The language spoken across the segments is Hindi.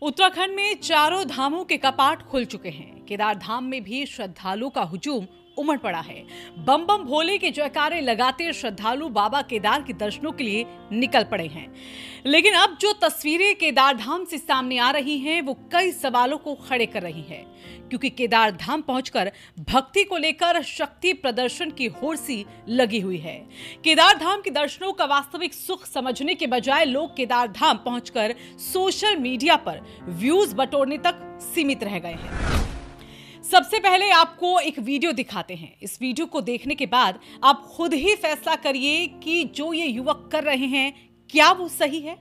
उत्तराखंड में चारों धामों के कपाट खुल चुके हैं। केदार धाम में भी श्रद्धालुओं का हुजूम उमड़ पड़ा है। बम बम भोले के जयकारे लगाते श्रद्धालु बाबा केदार के दर्शनों के लिए निकल पड़े हैं। लेकिन अब जो तस्वीरें केदार धाम से सामने आ रही हैं वो कई सवालों को खड़े कर रही है, क्योंकि केदार धाम पहुंचकर भक्ति को लेकर शक्ति प्रदर्शन की होड़ सी लगी हुई है। केदार धाम के दर्शनों का वास्तविक सुख समझने के बजाय लोग केदार धाम पहुंचकर सोशल मीडिया पर व्यूज बटोरने तक सीमित रह गए हैं। सबसे पहले आपको एक वीडियो दिखाते हैं। इस वीडियो को देखने के बाद आप खुद ही फैसला करिए कि जो ये युवक कर रहे हैं क्या वो सही है।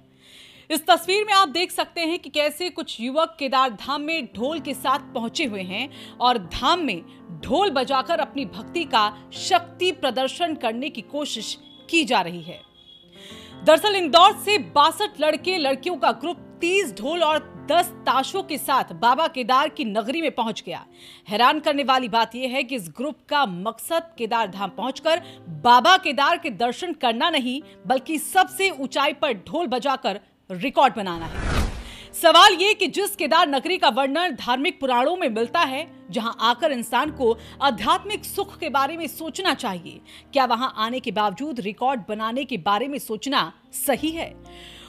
इस तस्वीर में आप देख सकते हैं कि कैसे कुछ युवक केदार धाम में ढोल के साथ पहुंचे हुए हैं और धाम में ढोल बजाकर अपनी भक्ति का शक्ति प्रदर्शन करने की कोशिश की जा रही है। दरअसल इंदौर से 62 लड़के लड़कियों का ग्रुप 30 ढोल और 10 ताशों के साथ बाबा केदार की नगरी में पहुंच गया। हैरान करने वाली बात यह है कि इस ग्रुप का मकसद केदार धाम पहुंचकर बाबा केदार के दर्शन करना नहीं, बल्कि सबसे ऊंचाई पर ढोल बजाकर रिकॉर्ड बनाना है। सवाल ये कि जिस केदार नगरी का वर्णन धार्मिक पुराणों में मिलता है, जहां आकर इंसान को आध्यात्मिक सुख के बारे में सोचना चाहिए, क्या वहां आने के बावजूद रिकॉर्ड बनाने के बारे में सोचना सही है?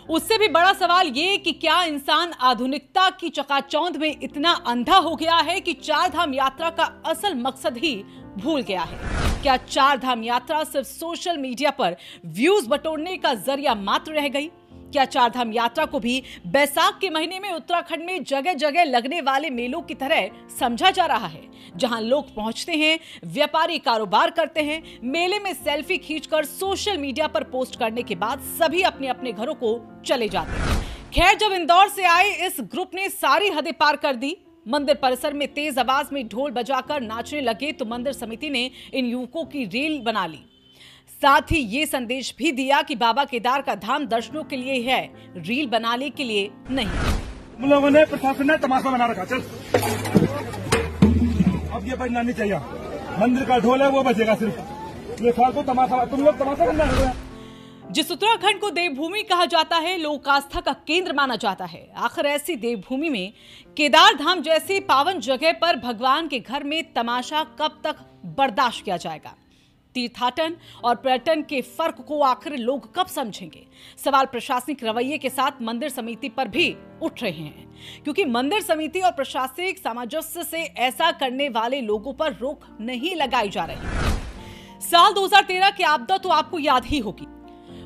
उससे भी बड़ा सवाल ये कि क्या इंसान आधुनिकता की चकाचौंध में इतना अंधा हो गया है कि चार धाम यात्रा का असल मकसद ही भूल गया है? क्या चार धाम यात्रा सिर्फ सोशल मीडिया पर व्यूज बटोरने का जरिया मात्र रह गई? क्या चार धाम यात्रा को भी बैसाख के महीने में उत्तराखंड में जगह जगह लगने वाले मेलों की तरह समझा जा रहा है, जहां लोग पहुंचते हैं, व्यापारी कारोबार करते हैं, मेले में सेल्फी खींचकर सोशल मीडिया पर पोस्ट करने के बाद सभी अपने अपने घरों को चले जाते हैं। खैर, जब इंदौर से आए इस ग्रुप ने सारी हदें पार कर दी। मंदिर परिसर में तेज आवाज में ढोल बजाकर नाचने लगे तो मंदिर समिति ने इन युवकों की रील बना ली। साथ ही ये संदेश भी दिया कि बाबा केदार का धाम दर्शनों के लिए है, रील बनाने के लिए नहीं। तुम लोगों ने प्रशासन ने तमाशा बना रखा। चल अब ये बजना नहीं चाहिए। मंदिर का ढोल है वो बजेगा सिर्फ। ये साल को तमाशा, तुम लोग तमाशा करना है। जिस उत्तराखंड को देवभूमि कहा जाता है, लोक आस्था का केंद्र माना जाता है, आखिर ऐसी देवभूमि में केदार धाम जैसी पावन जगह पर भगवान के घर में तमाशा कब तक बर्दाश्त किया जाएगा? तीर्थाटन और पर्यटन के फर्क को आखिर लोग कब समझेंगे? सवाल प्रशासनिक रवैये के साथ मंदिर समिति पर भी उठ रहे हैं, क्योंकि मंदिर समिति और प्रशासनिक सामंजस्य से ऐसा करने वाले लोगों पर रोक नहीं लगाई जा रही। साल 2013 की आपदा तो आपको याद ही होगी।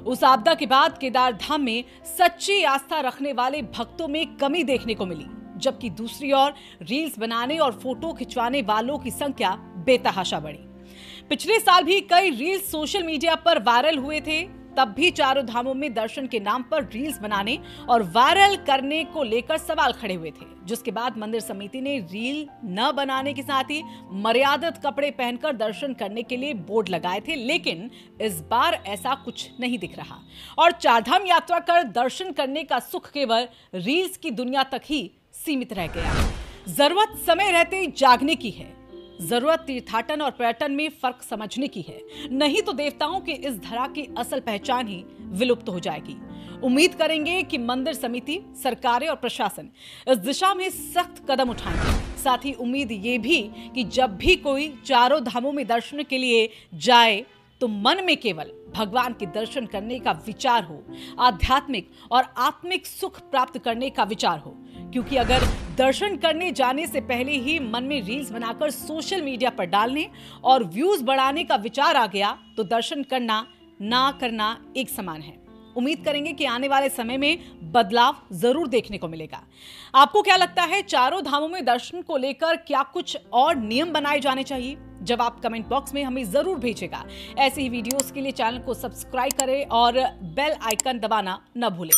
उस आपदा के बाद केदार धाम में सच्ची आस्था रखने वाले भक्तों में कमी देखने को मिली, जबकि दूसरी ओर रील्स बनाने और फोटो खिंचवाने वालों की संख्या बेतहाशा बढ़ी। पिछले साल भी कई रील्स सोशल मीडिया पर वायरल हुए थे। तब भी चारों धामों में दर्शन के नाम पर रील्स बनाने और वायरल करने को लेकर सवाल खड़े हुए थे, जिसके बाद मंदिर समिति ने रील न बनाने के साथ ही मर्यादित कपड़े पहनकर दर्शन करने के लिए बोर्ड लगाए थे। लेकिन इस बार ऐसा कुछ नहीं दिख रहा और चारधाम यात्रा कर दर्शन करने का सुख केवल रील्स की दुनिया तक ही सीमित रह गया। जरूरत समय रहते जागने की है, जरूरत तीर्थाटन और पर्यटन में फर्क समझने की है, नहीं तो देवताओं के इस धरा की असल पहचान ही विलुप्त हो जाएगी। उम्मीद करेंगे कि मंदिर समिति, सरकारें और प्रशासन इस दिशा में सख्त कदम उठाएंगे। साथ ही उम्मीद ये भी कि जब भी कोई चारों धामों में दर्शन के लिए जाए तो मन में केवल भगवान के दर्शन करने का विचार हो, आध्यात्मिक और आत्मिक सुख प्राप्त करने का विचार हो। क्योंकि अगर दर्शन करने जाने से पहले ही मन में रील्स बनाकर सोशल मीडिया पर डालने और व्यूज बढ़ाने का विचार आ गया तो दर्शन करना ना करना एक समान है। उम्मीद करेंगे कि आने वाले समय में बदलाव जरूर देखने को मिलेगा। आपको क्या लगता है, चारों धामों में दर्शन को लेकर क्या कुछ और नियम बनाए जाने चाहिए? जवाब कमेंट बॉक्स में हमें जरूर भेजेगा। ऐसे ही वीडियोस के लिए चैनल को सब्सक्राइब करें और बेल आइकन दबाना न भूलें।